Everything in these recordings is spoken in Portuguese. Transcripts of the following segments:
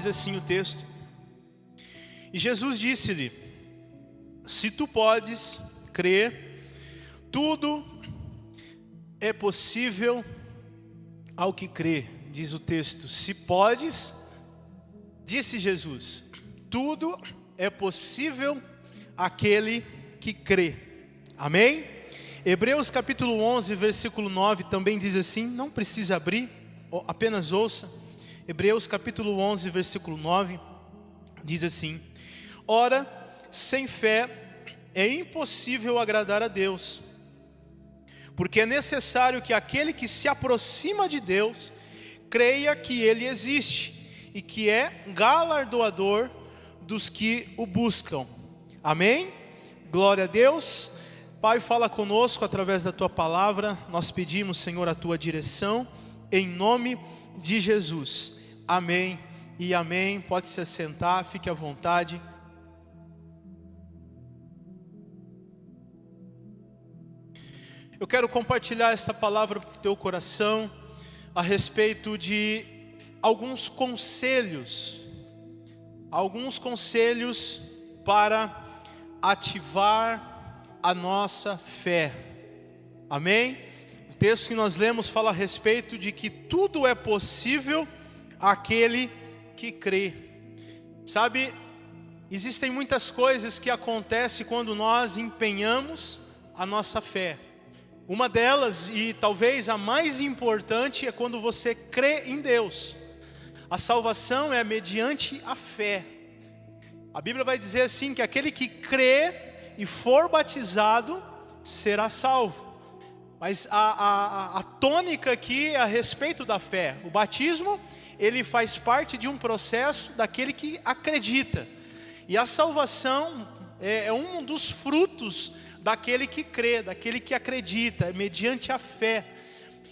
assim o texto: e Jesus disse-lhe: se tu podes crer, tudo é possível ao que crê. Diz o texto: se podes, disse Jesus, tudo é possível àquele que crê. Amém? Hebreus capítulo 11, versículo 9 também diz assim, não precisa abrir, apenas ouça. Hebreus capítulo 11, versículo 9, diz assim: ora, sem fé é impossível agradar a Deus, porque é necessário que aquele que se aproxima de Deus creia que Ele existe e que é galardoador dos que o buscam. Amém? Glória a Deus. Pai, fala conosco através da Tua palavra. Nós pedimos, Senhor, a Tua direção, em nome de Jesus. Amém e amém. Pode se assentar, fique à vontade. Eu quero compartilhar esta palavra para o teu coração a respeito de alguns conselhos para ativar a nossa fé. Amém? O texto que nós lemos fala a respeito de que tudo é possível àquele que crê. Sabe, existem muitas coisas que acontecem quando nós empenhamos a nossa fé. Uma delas, e talvez a mais importante, é quando você crê em Deus. A salvação é mediante a fé. A Bíblia vai dizer assim, que aquele que crê e for batizado, será salvo. Mas a tônica aqui é a respeito da fé. O batismo, ele faz parte de um processo daquele que acredita. E a salvação é um dos frutos daquele que crê, daquele que acredita, mediante a fé.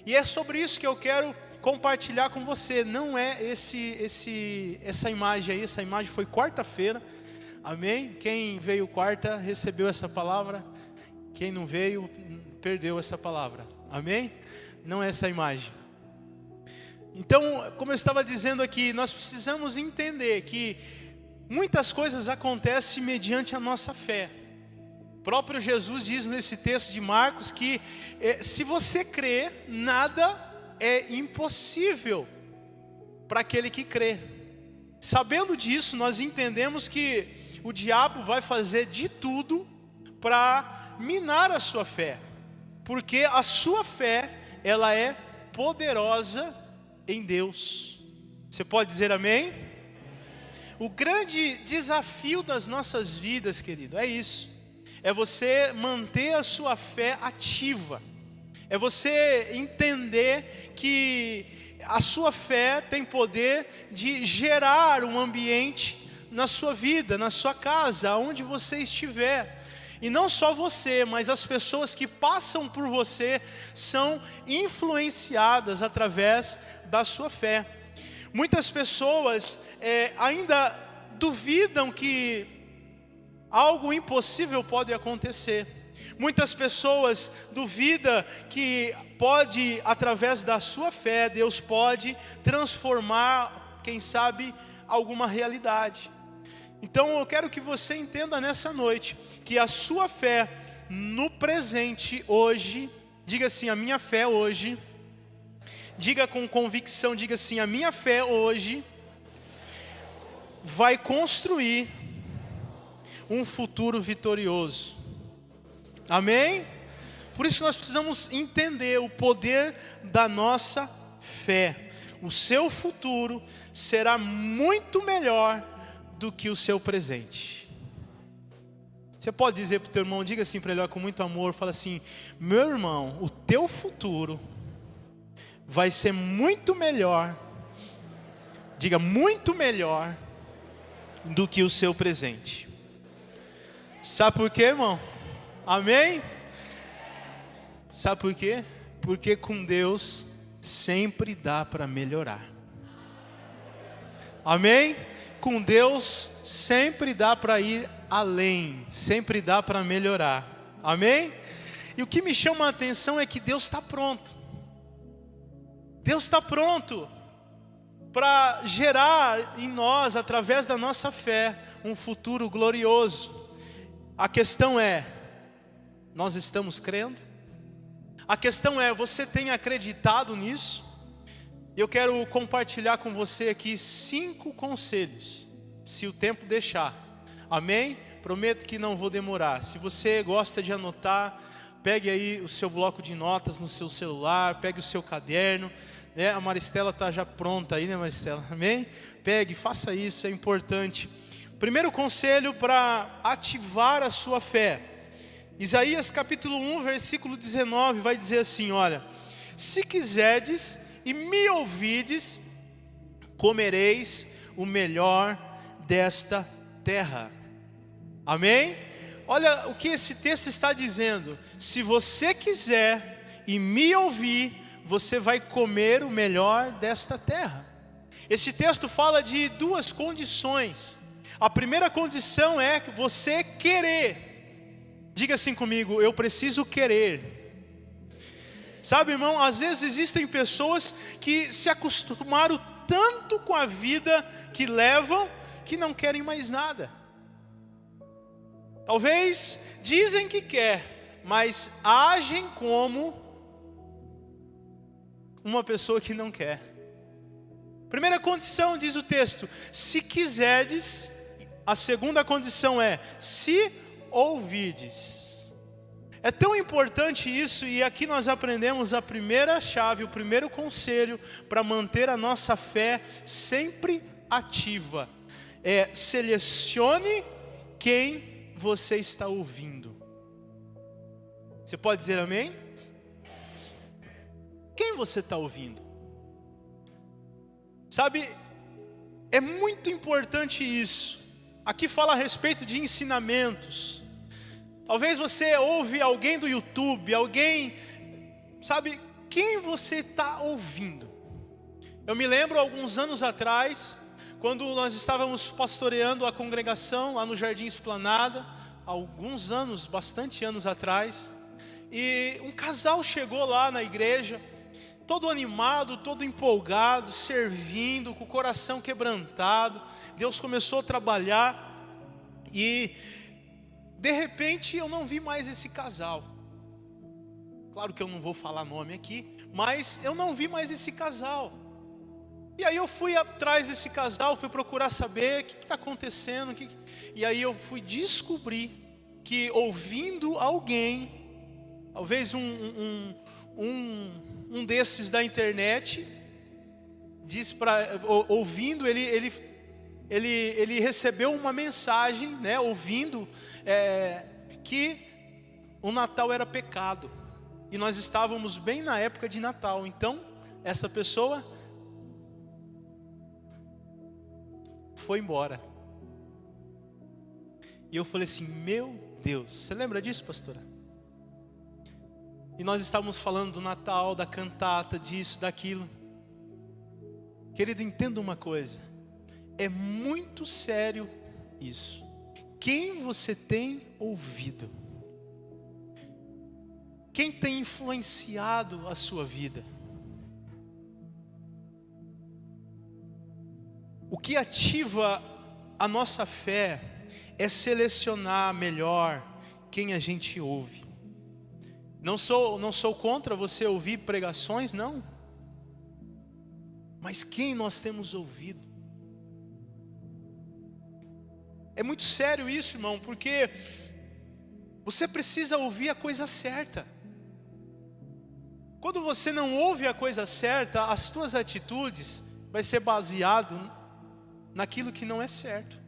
E é sobre isso que eu quero compartilhar com você. Não é essa imagem aí, essa imagem foi quarta-feira, amém? Quem veio quarta recebeu essa palavra, quem não veio perdeu essa palavra, amém? Não é essa imagem. Então, como eu estava dizendo aqui, nós precisamos entender que muitas coisas acontecem mediante a nossa fé. O próprio Jesus diz nesse texto de Marcos que se você crê, nada é impossível para aquele que crê. Sabendo disso, nós entendemos que o diabo vai fazer de tudo para minar a sua fé, porque a sua fé, ela é poderosa em Deus. Você pode dizer amém? O grande desafio das nossas vidas, querido, é isso. É você manter a sua fé ativa. É você entender que a sua fé tem poder de gerar um ambiente na sua vida, na sua casa, aonde você estiver. E não só você, mas as pessoas que passam por você são influenciadas através da sua fé. Muitas pessoas ainda duvidam que algo impossível pode acontecer. Muitas pessoas duvidam que pode, através da sua fé, Deus pode transformar, quem sabe, alguma realidade. Então eu quero que você entenda nessa noite, que a sua fé no presente, hoje, diga assim, a minha fé hoje, diga com convicção, diga assim, a minha fé hoje vai construir um futuro vitorioso. Amém? Por isso nós precisamos entender o poder da nossa fé. O seu futuro será muito melhor do que o seu presente. Você pode dizer para o teu irmão, diga assim para ele, ó, com muito amor, fala assim, meu irmão, o teu futuro vai ser muito melhor, diga muito melhor do que o seu presente. Sabe por quê, irmão? Amém? Sabe por quê? Porque com Deus sempre dá para melhorar. Amém? Com Deus sempre dá para ir além, sempre dá para melhorar. Amém? E o que me chama a atenção é que Deus está pronto. Deus está pronto para gerar em nós, através da nossa fé, um futuro glorioso. A questão é, nós estamos crendo? A questão é, você tem acreditado nisso? Eu quero compartilhar com você aqui 5 conselhos, se o tempo deixar. Amém? Prometo que não vou demorar. Se você gosta de anotar, pegue aí o seu bloco de notas no seu celular, pegue o seu caderno, né? A Maristela está já pronta aí, né, Maristela? Amém? Pegue, faça isso, é importante. Primeiro conselho para ativar a sua fé. Isaías capítulo 1, versículo 19 vai dizer assim, olha: se quiserdes e me ouvides, comereis o melhor desta terra. Amém? Olha o que esse texto está dizendo. Se você quiser e me ouvir, você vai comer o melhor desta terra. Esse texto fala de 2 condições. A primeira condição é você querer. Diga assim comigo, eu preciso querer. Sabe, irmão, às vezes existem pessoas que se acostumaram tanto com a vida que levam, que não querem mais nada. Talvez dizem que quer, mas agem como uma pessoa que não quer. Primeira condição, diz o texto, se quiserdes. A segunda condição é, se ouvides. É tão importante isso, e aqui nós aprendemos a primeira chave, o primeiro conselho para manter a nossa fé sempre ativa. É, selecione quem você está ouvindo. Você pode dizer amém? Quem você está ouvindo? Sabe, é muito importante isso. Aqui fala a respeito de ensinamentos. Talvez você ouve alguém do YouTube, alguém, sabe, quem você está ouvindo? Eu me lembro alguns anos atrás, quando nós estávamos pastoreando a congregação lá no Jardim Esplanada, alguns anos, bastante anos atrás, e um casal chegou lá na igreja, todo animado, todo empolgado, servindo, com o coração quebrantado. Deus começou a trabalhar e de repente eu não vi mais esse casal. Claro que eu não vou falar nome aqui, mas eu não vi mais esse casal. E aí eu fui atrás desse casal, fui procurar saber o que está acontecendo. E aí eu fui descobrir que ouvindo alguém, talvez um desses da internet, ouvindo, ele recebeu uma mensagem, né, ouvindo que o Natal era pecado. E nós estávamos bem na época de Natal. Então, essa pessoa foi embora. E eu falei assim, meu Deus, você lembra disso, pastora? E nós estávamos falando do Natal, da cantata, disso, daquilo. Querido, entenda uma coisa. É muito sério isso. Quem você tem ouvido? Quem tem influenciado a sua vida? O que ativa a nossa fé é selecionar melhor quem a gente ouve. Não sou contra você ouvir pregações, não. Mas quem nós temos ouvido? É muito sério isso, irmão, porque você precisa ouvir a coisa certa. Quando você não ouve a coisa certa, as tuas atitudes vai ser baseado naquilo que não é certo.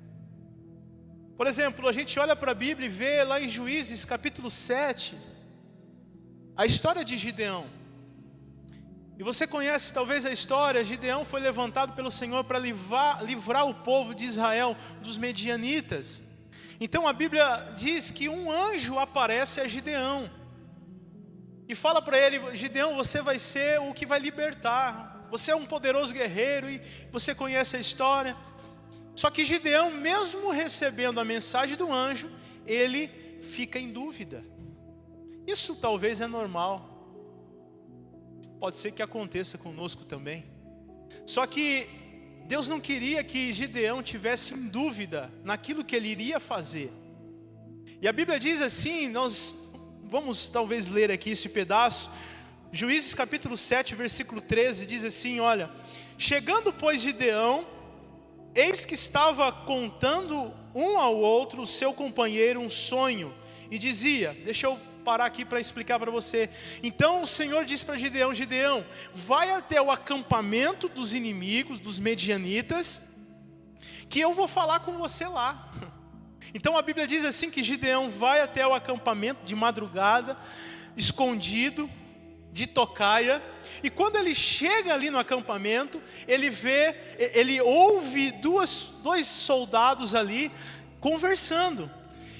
Por exemplo, a gente olha para a Bíblia e vê lá em Juízes capítulo 7, a história de Gideão. E você conhece talvez a história. Gideão foi levantado pelo Senhor para livrar o povo de Israel dos medianitas. Então a Bíblia diz que um anjo aparece a Gideão e fala para ele, Gideão, você vai ser o que vai libertar. Você é um poderoso guerreiro e você conhece a história. Só que Gideão, mesmo recebendo a mensagem do anjo, ele fica em dúvida. Isso talvez é normal. Pode ser que aconteça conosco também. Só que Deus não queria que Gideão tivesse em dúvida naquilo que ele iria fazer. E a Bíblia diz assim, nós vamos talvez ler aqui esse pedaço, Juízes capítulo 7, versículo 13, diz assim, olha: chegando pois Gideão, eis que estava contando um ao outro, o seu companheiro, um sonho, e dizia, deixa eu parar aqui para explicar para você. Então o Senhor disse para Gideão: Gideão, vai até o acampamento dos inimigos, dos medianitas, que eu vou falar com você lá. Então a Bíblia diz assim que Gideão vai até o acampamento de madrugada, escondido, de tocaia, e quando ele chega ali no acampamento, ele ouve dois soldados ali conversando,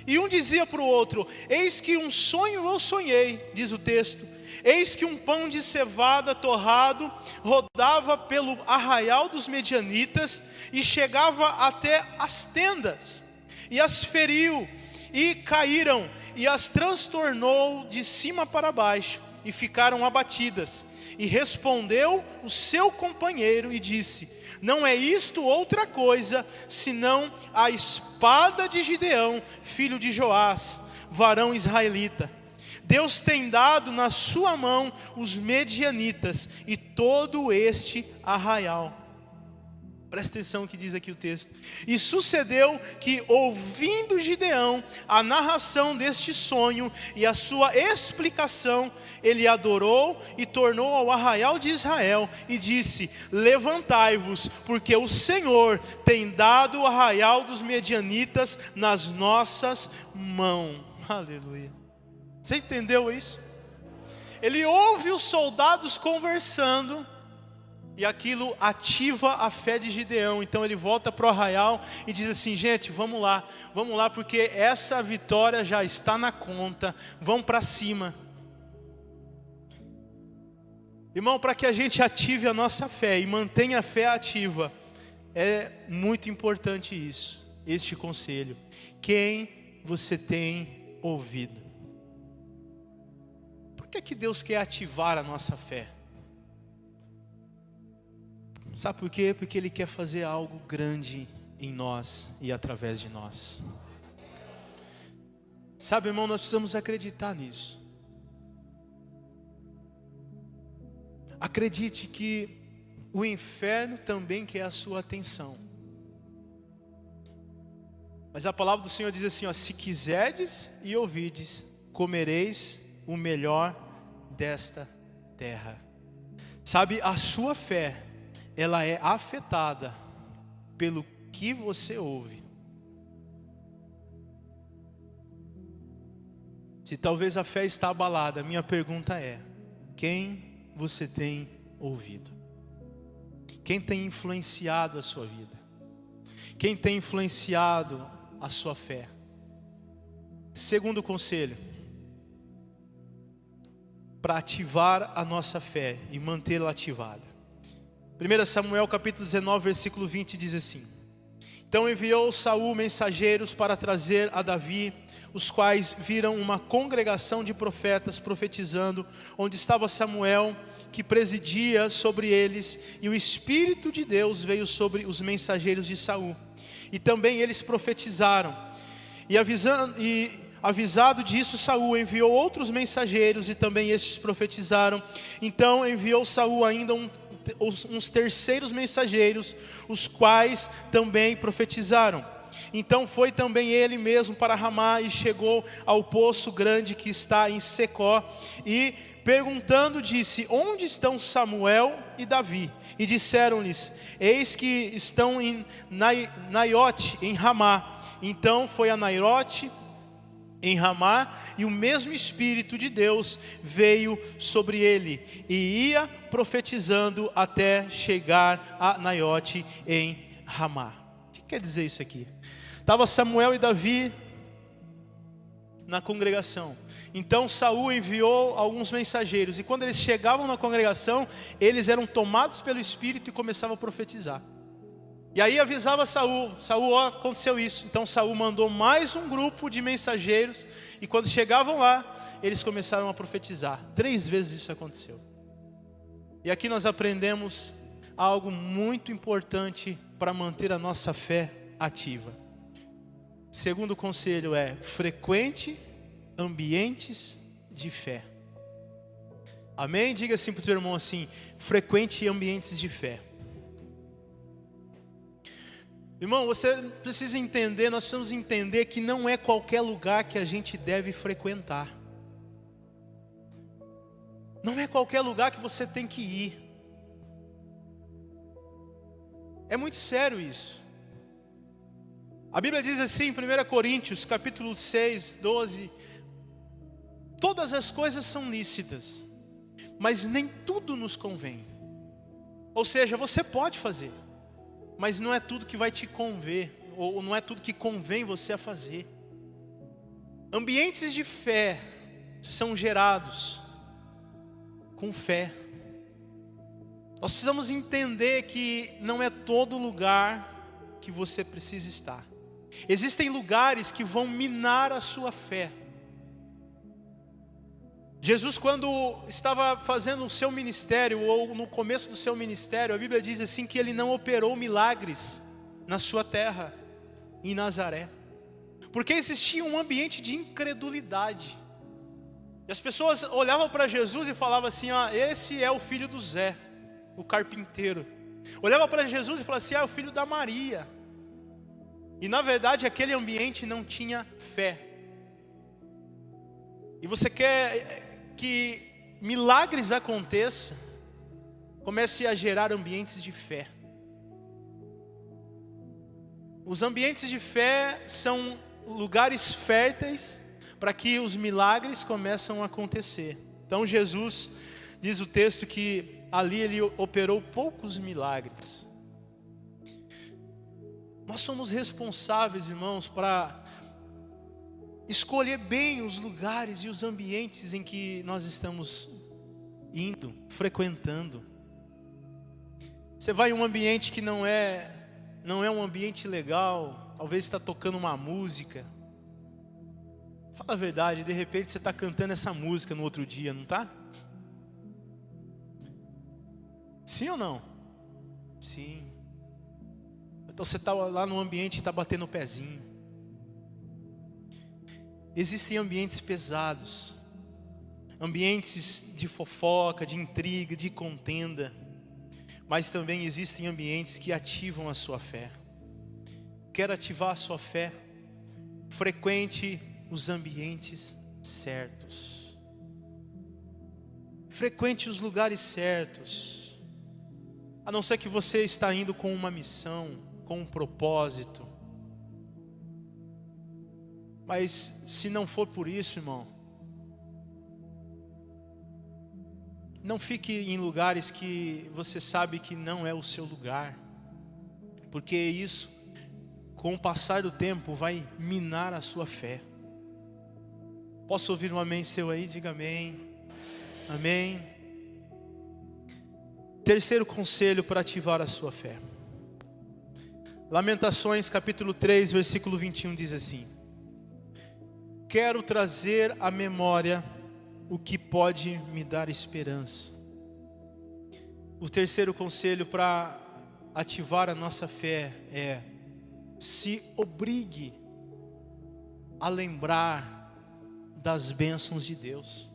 e um dizia para o outro: eis que um sonho eu sonhei, diz o texto, eis que um pão de cevada torrado rodava pelo arraial dos medianitas, e chegava até as tendas, e as feriu, e caíram, e as transtornou de cima para baixo, e ficaram abatidas. E respondeu o seu companheiro e disse: não é isto outra coisa, senão a espada de Gideão, filho de Joás, varão israelita. Deus tem dado na sua mão os medianitas e todo este arraial. Presta atenção no que diz aqui o texto. E sucedeu que, ouvindo Gideão a narração deste sonho e a sua explicação, ele adorou e tornou ao arraial de Israel e disse: levantai-vos, porque o Senhor tem dado o arraial dos medianitas nas nossas mãos. Aleluia. Você entendeu isso? Ele ouve os soldados conversando, e aquilo ativa a fé de Gideão. Então ele volta para o arraial e diz assim: gente, vamos lá, porque essa vitória já está na conta, vamos para cima. Irmão, para que a gente ative a nossa fé e mantenha a fé ativa, é muito importante isso, este conselho. Quem você tem ouvido? Por que Deus quer ativar a nossa fé? Sabe por quê? Porque Ele quer fazer algo grande em nós e através de nós. Sabe, irmão, nós precisamos acreditar nisso. Acredite que o inferno também quer a sua atenção. Mas a palavra do Senhor diz assim, ó: se quiserdes e ouvides, comereis o melhor desta terra. Sabe, a sua fé, ela é afetada pelo que você ouve. Se talvez a fé está abalada, a minha pergunta é: quem você tem ouvido? Quem tem influenciado a sua vida? Quem tem influenciado a sua fé? Segundo conselho, para ativar a nossa fé e mantê-la ativada. 1 Samuel capítulo 19, versículo 20 diz assim: então enviou Saul mensageiros para trazer a Davi, os quais viram uma congregação de profetas profetizando, onde estava Samuel, que presidia sobre eles, e o Espírito de Deus veio sobre os mensageiros de Saul, e também eles profetizaram. Avisado disso, Saul enviou outros mensageiros, e também estes profetizaram. Então enviou Saul ainda uns terceiros mensageiros, os quais também profetizaram. Então foi também ele mesmo para Ramá, e chegou ao poço grande que está em Secó, e perguntando disse: onde estão Samuel e Davi? E disseram-lhes: eis que estão em Naiote, em Ramá. Então foi a Naiote, em Ramá, e o mesmo Espírito de Deus veio sobre ele, e ia profetizando até chegar a Naiote em Ramá. O que quer dizer isso aqui? Estava Samuel e Davi na congregação. Então Saul enviou alguns mensageiros, e quando eles chegavam na congregação, eles eram tomados pelo Espírito e começavam a profetizar. E aí avisava Saul: ó, aconteceu isso. Então Saul mandou mais um grupo de mensageiros, e quando chegavam lá, eles começaram a profetizar. 3 vezes isso aconteceu. E aqui nós aprendemos algo muito importante para manter a nossa fé ativa. Segundo conselho é: frequente ambientes de fé. Amém? Diga assim para o teu irmão assim: frequente ambientes de fé. Irmão, você precisa entender, nós precisamos entender que não é qualquer lugar que a gente deve frequentar. Não é qualquer lugar que você tem que ir. É muito sério isso. A Bíblia diz assim em 1 Coríntios, capítulo 6, 12: todas as coisas são lícitas, mas nem tudo nos convém. Ou seja, você pode fazer, mas não é tudo que vai te conver, ou não é tudo que convém você a fazer. Ambientes de fé são gerados com fé. Nós precisamos entender que não é todo lugar que você precisa estar. Existem lugares que vão minar a sua fé. Jesus, quando estava fazendo o seu ministério, ou no começo do seu ministério, a Bíblia diz assim que ele não operou milagres na sua terra, em Nazaré, porque existia um ambiente de incredulidade. E as pessoas olhavam para Jesus e falavam assim: esse é o filho do Zé, o carpinteiro. Olhava para Jesus e falava assim: é o filho da Maria. E na verdade aquele ambiente não tinha fé. E você quer que milagres aconteçam, comece a gerar ambientes de fé. Os ambientes de fé são lugares férteis para que os milagres começam a acontecer. Então Jesus, diz o texto que ali ele operou poucos milagres. Nós somos responsáveis, irmãos, para escolher bem os lugares e os ambientes em que nós estamos indo, frequentando. Você vai em um ambiente que não é um ambiente legal, talvez está tocando uma música. Fala a verdade, de repente você está cantando essa música no outro dia, não está? Sim ou não? Sim. Então você está lá no ambiente e está batendo o pezinho. Existem ambientes pesados, ambientes de fofoca, de intriga, de contenda, mas também existem ambientes que ativam a sua fé. Quer ativar a sua fé? Frequente os ambientes certos. Frequente os lugares certos. A não ser que você está indo com uma missão, com um propósito. Mas se não for por isso, irmão, não fique em lugares que você sabe que não é o seu lugar, porque isso, com o passar do tempo, vai minar a sua fé. Posso ouvir um amém seu aí? Diga amém. Amém. Terceiro conselho para ativar a sua fé. Lamentações capítulo 3, versículo 21 diz assim: quero trazer à memória o que pode me dar esperança. O terceiro conselho para ativar a nossa fé é: se obrigue a lembrar das bênçãos de Deus.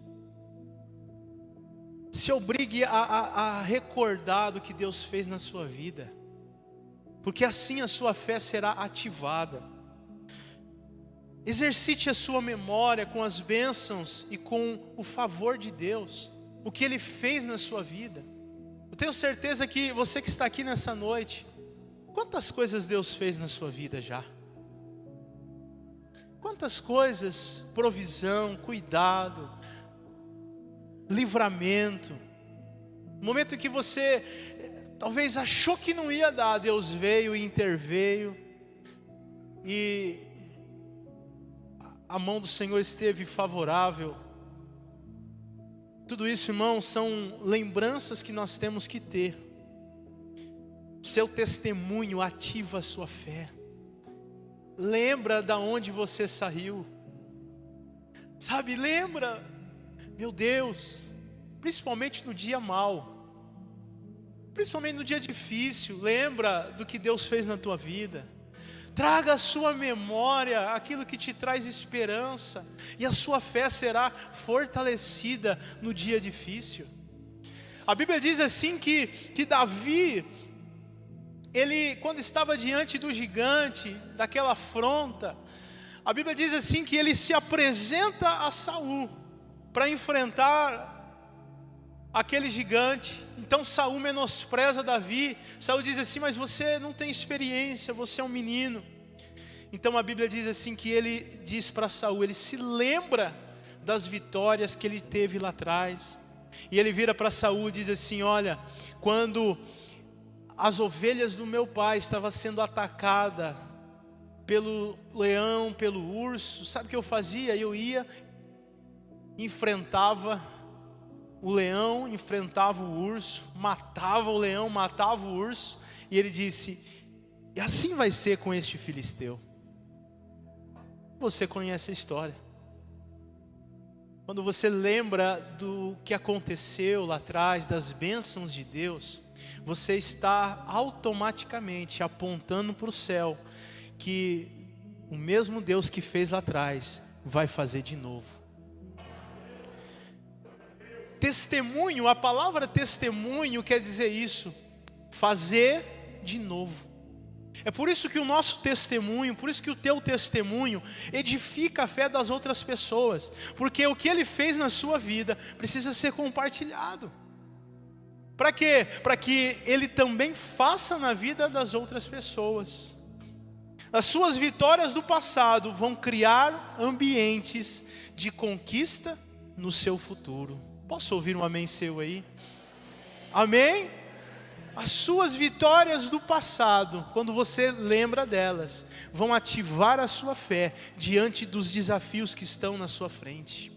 Se obrigue a recordar do que Deus fez na sua vida, porque assim a sua fé será ativada. Exercite a sua memória com as bênçãos e com o favor de Deus, o que Ele fez na sua vida. Eu tenho certeza que você que está aqui nessa noite, quantas coisas Deus fez na sua vida já? Quantas coisas, provisão, cuidado, livramento. No momento em que você talvez achou que não ia dar, Deus veio e interveio, e a mão do Senhor esteve favorável. Tudo isso, irmãos, são lembranças que nós temos que ter. O seu testemunho ativa a sua fé. Lembra da onde você saiu. Sabe, lembra, meu Deus, principalmente no dia mau. principalmente no dia difícil, lembra do que Deus fez na tua vida. Traga à sua memória aquilo que te traz esperança, e a sua fé será fortalecida no dia difícil. A Bíblia diz assim que Davi, ele, quando estava diante do gigante, daquela afronta, a Bíblia diz assim que ele se apresenta a Saul para enfrentar aquele gigante. Então Saul menospreza Davi. Saul diz assim: mas você não tem experiência, você é um menino. Então a Bíblia diz assim que ele diz para Saul, ele se lembra das vitórias que ele teve lá atrás. E ele vira para Saul e diz assim: olha, quando as ovelhas do meu pai estavam sendo atacadas pelo leão, pelo urso, sabe o que eu fazia? Eu ia, enfrentava o leão, enfrentava o urso, matava o leão, matava o urso. E ele disse: e assim vai ser com este filisteu. Você conhece a história. Quando você lembra do que aconteceu lá atrás, das bênçãos de Deus, você está automaticamente apontando para o céu, que o mesmo Deus que fez lá atrás vai fazer de novo. Testemunho, a palavra testemunho quer dizer isso, fazer de novo. É por isso que o nosso testemunho, por isso que o teu testemunho edifica a fé das outras pessoas, porque o que ele fez na sua vida precisa ser compartilhado. Para quê? Para que ele também faça na vida das outras pessoas. As suas vitórias do passado vão criar ambientes de conquista no seu futuro. Posso ouvir um amém seu aí? Amém? As suas vitórias do passado, quando você lembra delas, vão ativar a sua fé diante dos desafios que estão na sua frente.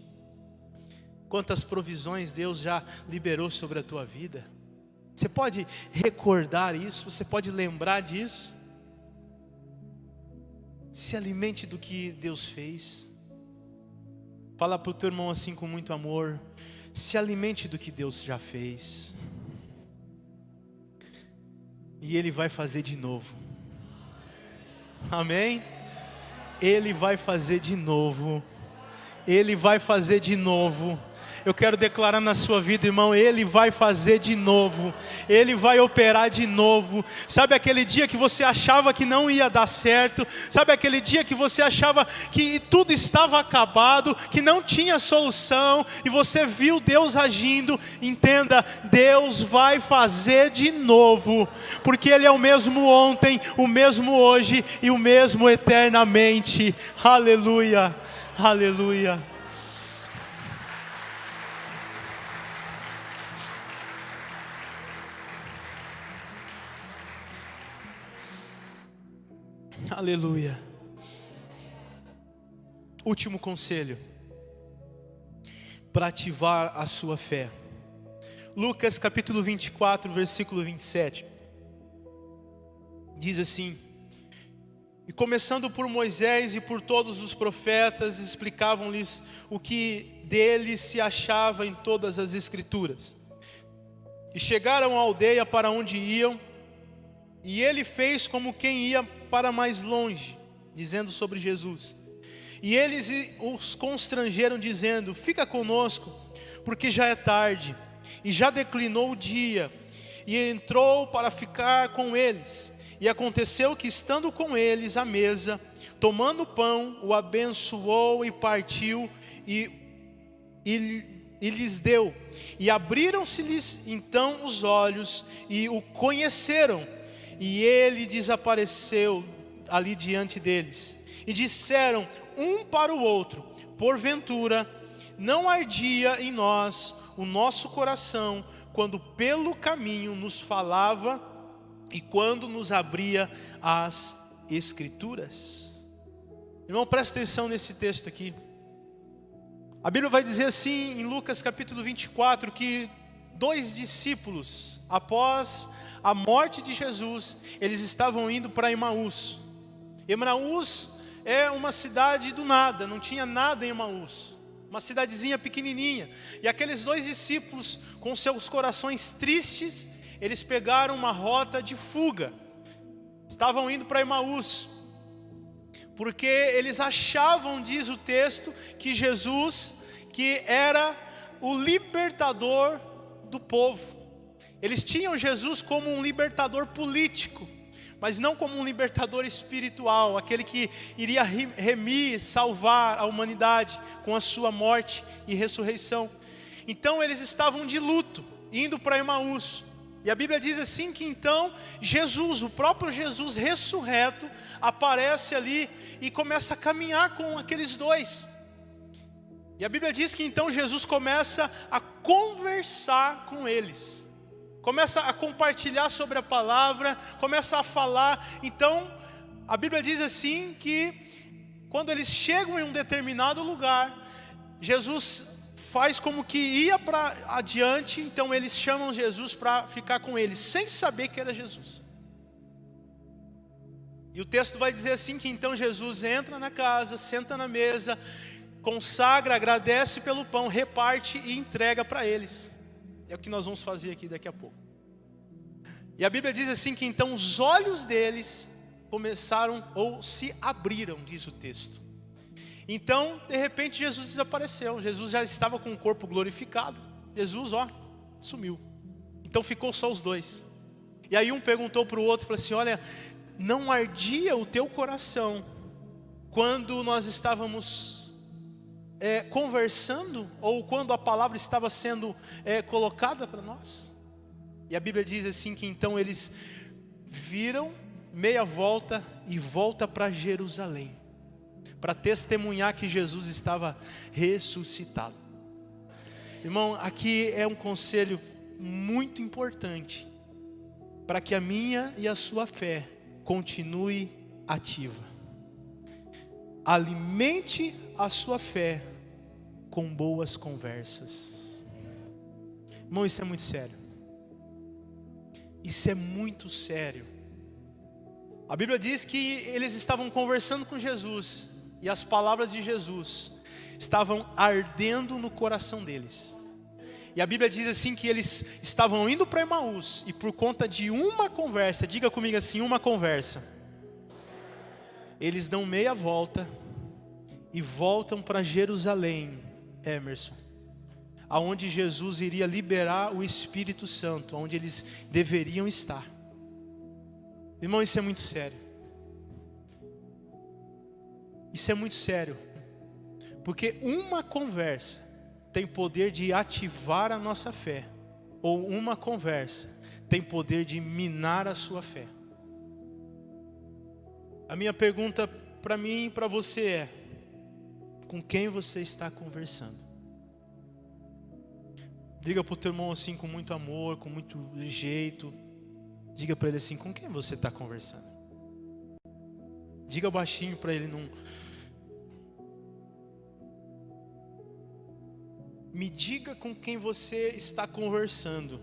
Quantas provisões Deus já liberou sobre a tua vida. Você pode recordar isso, você pode lembrar disso. Se alimente do que Deus fez. Fala para o teu irmão assim com muito amor: se alimente do que Deus já fez. E Ele vai fazer de novo. Amém? Ele vai fazer de novo. Ele vai fazer de novo. Eu quero declarar na sua vida, irmão, Ele vai fazer de novo. Ele vai operar de novo. Sabe aquele dia que você achava que não ia dar certo? Sabe aquele dia que você achava que tudo estava acabado, que não tinha solução, e você viu Deus agindo? Entenda, Deus vai fazer de novo, porque Ele é o mesmo ontem, o mesmo hoje e o mesmo eternamente. Aleluia, aleluia. Aleluia. Último conselho para ativar a sua fé. Lucas capítulo 24, versículo 27. Diz assim: e começando por Moisés e por todos os profetas, explicavam-lhes o que dele se achava em todas as escrituras. E chegaram à aldeia para onde iam, e ele fez como quem ia para mais longe, dizendo sobre Jesus. E eles os constrangeram, dizendo: fica conosco, porque já é tarde, e já declinou o dia. E entrou para ficar com eles. E aconteceu que, estando com eles à mesa, tomando o pão, o abençoou e partiu, e lhes deu. E abriram-se-lhes então os olhos, e o conheceram. E ele desapareceu ali diante deles. E disseram um para o outro: porventura não ardia em nós o nosso coração, quando pelo caminho nos falava e quando nos abria as Escrituras? Irmão, presta atenção nesse texto aqui. A Bíblia vai dizer assim em Lucas capítulo 24, que 2 discípulos, após a morte de Jesus, eles estavam indo para Emaús. Emaús é uma cidade do nada, não tinha nada em Emaús, uma cidadezinha pequenininha. E aqueles 2 discípulos, com seus corações tristes, eles pegaram uma rota de fuga. Estavam indo para Emaús, porque eles achavam, diz o texto, que Jesus, que era o libertador do povo. Eles tinham Jesus como um libertador político, mas não como um libertador espiritual, aquele que iria remir, salvar a humanidade com a sua morte e ressurreição. Então eles estavam de luto, indo para Emaús. E a Bíblia diz assim que então Jesus, o próprio Jesus ressurreto, aparece ali e começa a caminhar com aqueles dois. E a Bíblia diz que então Jesus começa a conversar com eles, começa a compartilhar sobre a palavra, começa a falar. Então a Bíblia diz assim que quando eles chegam em um determinado lugar, Jesus faz como que ia para adiante. Então eles chamam Jesus para ficar com eles, sem saber que era Jesus. E o texto vai dizer assim que então Jesus entra na casa, senta na mesa, consagra, agradece pelo pão, reparte e entrega para eles. É o que nós vamos fazer aqui daqui a pouco. E a Bíblia diz assim que então os olhos deles começaram ou se abriram, diz o texto. Então, de repente, Jesus desapareceu. Jesus já estava com o corpo glorificado. Jesus, sumiu. Então ficou só os dois. E aí um perguntou para o outro, falou assim: olha, não ardia o teu coração quando nós estávamos conversando, ou quando a palavra estava sendo colocada para nós? E a Bíblia diz assim que então eles viram meia volta e volta para Jerusalém, para testemunhar que Jesus estava ressuscitado. Irmão, aqui é um conselho muito importante para que a minha e a sua fé continue ativa. Alimente a sua fé com boas conversas. Irmão, isso é muito sério. Isso é muito sério. A Bíblia diz que eles estavam conversando com Jesus, e as palavras de Jesus estavam ardendo no coração deles. E a Bíblia diz assim que eles estavam indo para Emaús, e por conta de uma conversa, diga comigo assim, uma conversa, eles dão meia volta e voltam para Jerusalém, Emerson, aonde Jesus iria liberar o Espírito Santo, onde eles deveriam estar. Irmão, isso é muito sério. Isso é muito sério, porque uma conversa tem poder de ativar a nossa fé, ou uma conversa tem poder de minar a sua fé. A minha pergunta para mim e para você é: com quem você está conversando? Diga para o teu irmão assim, com muito amor, com muito jeito. Diga para ele assim: com quem você está conversando? Diga baixinho para ele, não. Me diga com quem você está conversando,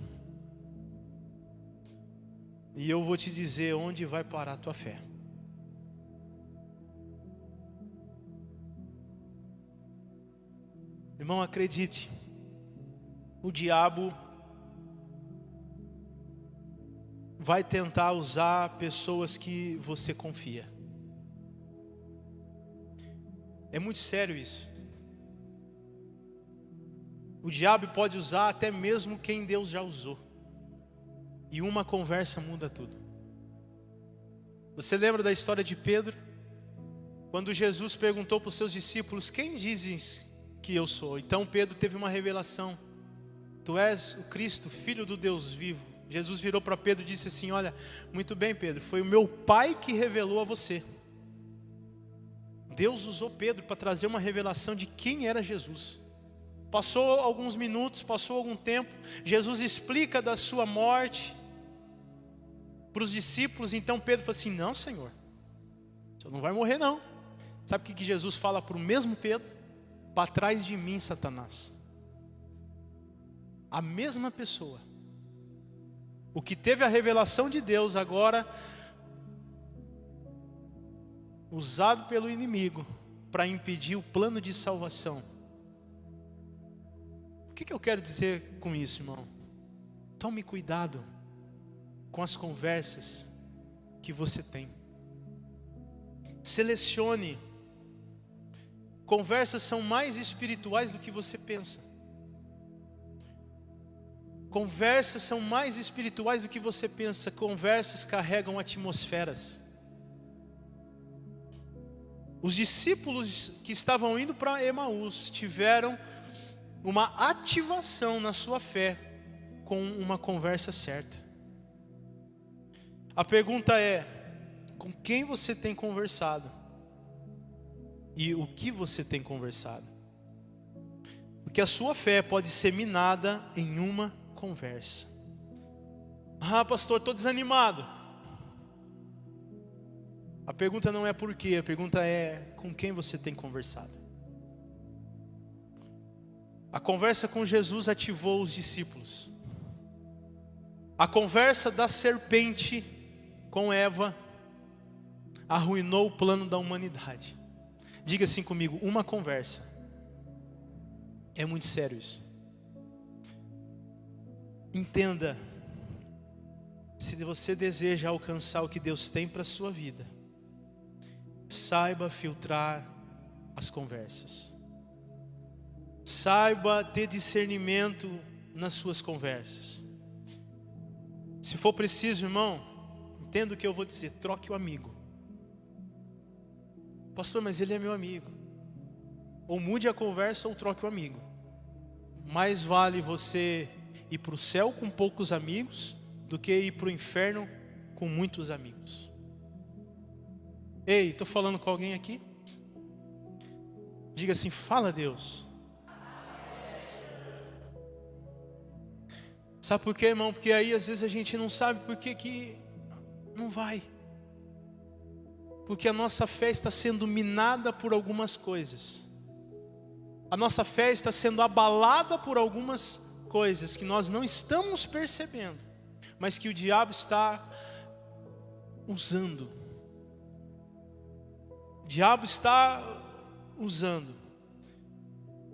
e eu vou te dizer onde vai parar a tua fé. Irmão, acredite, o diabo vai tentar usar pessoas que você confia. É muito sério isso. O diabo pode usar até mesmo quem Deus já usou, e uma conversa muda tudo. Você lembra da história de Pedro? Quando Jesus perguntou para os seus discípulos: quem dizem que eu sou? Então Pedro teve uma revelação: tu és o Cristo, Filho do Deus vivo. Jesus virou para Pedro e disse assim: olha, muito bem, Pedro, foi o meu Pai que revelou a você. Deus usou Pedro para trazer uma revelação de quem era Jesus. Passou alguns minutos, passou algum tempo, Jesus explica da sua morte para os discípulos. Então Pedro fala assim: não, Senhor, você não vai morrer não. Sabe o que Jesus fala para o mesmo Pedro? Para trás de mim, Satanás. A mesma pessoa, o que teve a revelação de Deus, agora usado pelo inimigo para impedir o plano de salvação. O que eu quero dizer com isso, irmão? Tome cuidado com as conversas que você tem. Selecione. Conversas são mais espirituais do que você pensa. Conversas são mais espirituais do que você pensa. Conversas carregam atmosferas. Os discípulos que estavam indo para Emaús tiveram uma ativação na sua fé com uma conversa certa. A pergunta é: com quem você tem conversado? E o que você tem conversado? Porque a sua fé pode ser minada em uma conversa. Ah, pastor, estou desanimado. A pergunta não é por quê, a pergunta é com quem você tem conversado. A conversa com Jesus ativou os discípulos. A conversa da serpente com Eva arruinou o plano da humanidade. Diga assim comigo: uma conversa. É muito sério isso. Entenda, se você deseja alcançar o que Deus tem para a sua vida, saiba filtrar as conversas. Saiba ter discernimento nas suas conversas. Se for preciso, irmão, entenda o que eu vou dizer: troque o amigo. Pastor, mas ele é meu amigo. Ou mude a conversa ou troque o amigo. Mais vale você ir para o céu com poucos amigos do que ir para o inferno com muitos amigos. Ei, estou falando com alguém aqui? Diga assim: fala, Deus. Sabe por quê, irmão? Porque aí às vezes a gente não sabe por que não vai. Porque a nossa fé está sendo minada por algumas coisas. A nossa fé está sendo abalada por algumas coisas que nós não estamos percebendo, mas que o diabo está usando. O diabo está usando.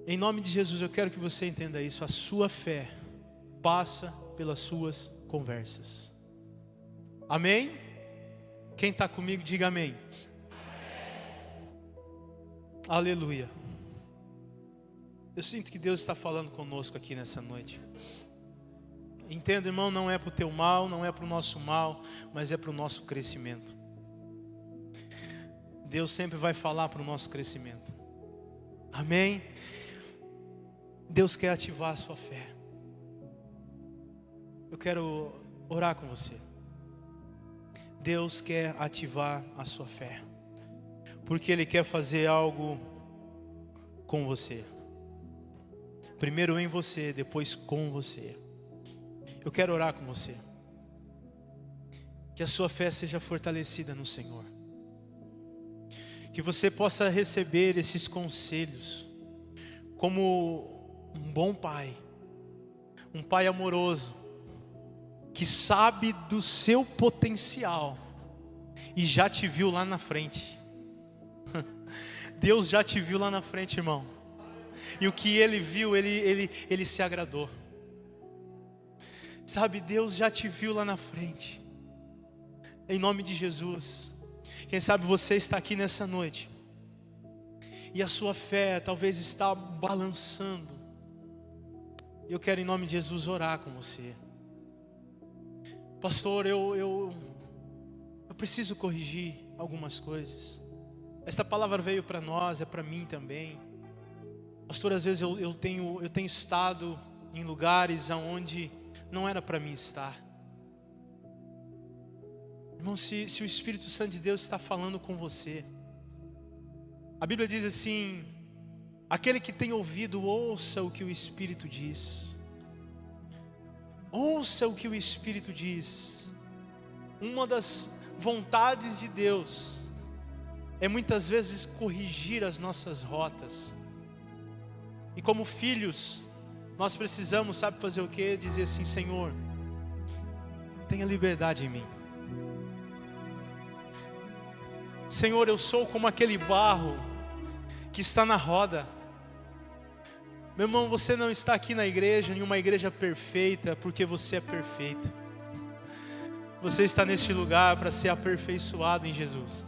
Em nome de Jesus, eu quero que você entenda isso. A sua fé passa pelas suas conversas. Amém? Quem está comigo, diga amém. Aleluia. Eu sinto que Deus está falando conosco aqui nessa noite. Entenda, irmão, não é para o teu mal, não é para o nosso mal, mas é para o nosso crescimento. Deus sempre vai falar para o nosso crescimento. Amém? Deus quer ativar a sua fé. Eu quero orar com você. Deus quer ativar a sua fé, porque Ele quer fazer algo com você. Primeiro em você, depois com você. Eu quero orar com você. Que a sua fé seja fortalecida no Senhor. Que você possa receber esses conselhos como um bom pai. Um pai amoroso, que sabe do seu potencial e já te viu lá na frente. Deus já te viu lá na frente, irmão. E o que Ele viu, Ele se agradou. Sabe, Deus já te viu lá na frente. Em nome de Jesus. Quem sabe você está aqui nessa noite e a sua fé talvez está balançando. Eu quero em nome de Jesus orar com você. Pastor, eu preciso corrigir algumas coisas. Esta palavra veio para nós, é para mim também. Pastor, às vezes eu tenho estado em lugares onde não era para mim estar. Irmão, se o Espírito Santo de Deus está falando com você, a Bíblia diz assim: aquele que tem ouvido, ouça o que o Espírito diz. Ouça o que o Espírito diz. Uma das vontades de Deus é muitas vezes corrigir as nossas rotas. E como filhos, nós precisamos, sabe fazer o quê? Dizer assim: Senhor, tenha liberdade em mim. Senhor, eu sou como aquele barro que está na roda. Meu irmão, você não está aqui na igreja, em uma igreja perfeita, porque você é perfeito. Você está neste lugar para ser aperfeiçoado em Jesus.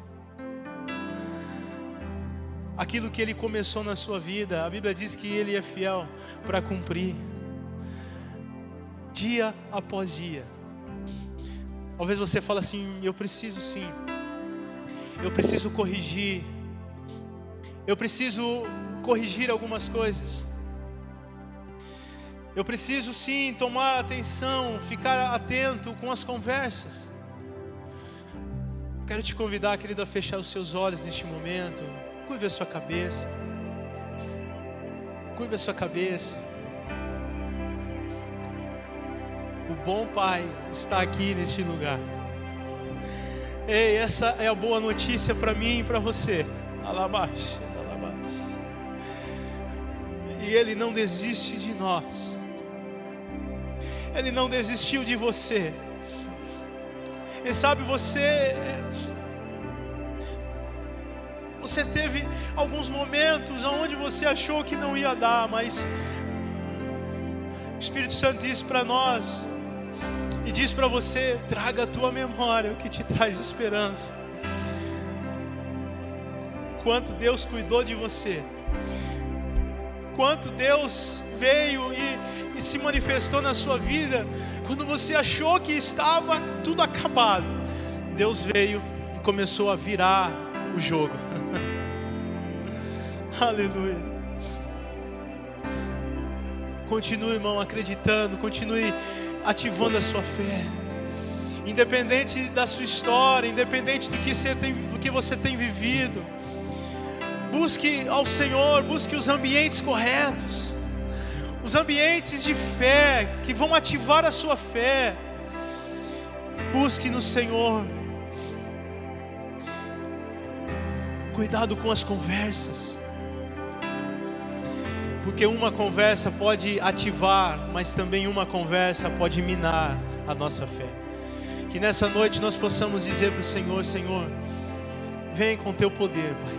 Aquilo que Ele começou na sua vida, a Bíblia diz que Ele é fiel para cumprir, dia após dia. Talvez você fale assim: eu preciso sim, eu preciso corrigir, eu preciso corrigir algumas coisas, eu preciso sim tomar atenção, ficar atento com as conversas. Quero te convidar, querido, a fechar os seus olhos neste momento. Curve a sua cabeça. Curve a sua cabeça. O bom Pai está aqui neste lugar. Ei, essa é a boa notícia para mim e para você. Alabaste, alabaste. E Ele não desiste de nós. Ele não desistiu de você. E sabe, você teve alguns momentos onde você achou que não ia dar, mas o Espírito Santo diz para nós e diz para você: traga a tua memória o que te traz esperança. Quanto Deus cuidou de você, quanto Deus veio e se manifestou na sua vida. Quando você achou que estava tudo acabado, Deus veio e começou a virar o jogo. Aleluia. Continue, irmão, acreditando. Continue ativando a sua fé. Independente da sua história, independente do que você tem vivido, busque ao Senhor, busque os ambientes corretos, os ambientes de fé que vão ativar a sua fé. Busque no Senhor. Cuidado com as conversas, porque uma conversa pode ativar, mas também uma conversa pode minar a nossa fé. Que nessa noite nós possamos dizer para o Senhor: Senhor, vem com teu poder, Pai.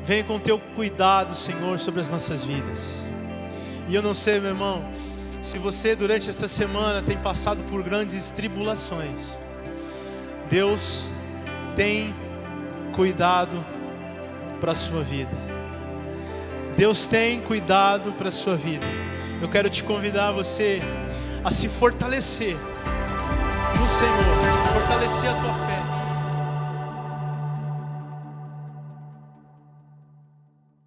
Vem com teu cuidado, Senhor, sobre as nossas vidas. E eu não sei, meu irmão, se você durante esta semana tem passado por grandes tribulações, Deus tem cuidado para a sua vida. Deus tem cuidado para a sua vida. Eu quero te convidar você a se fortalecer no Senhor, fortalecer a tua fé.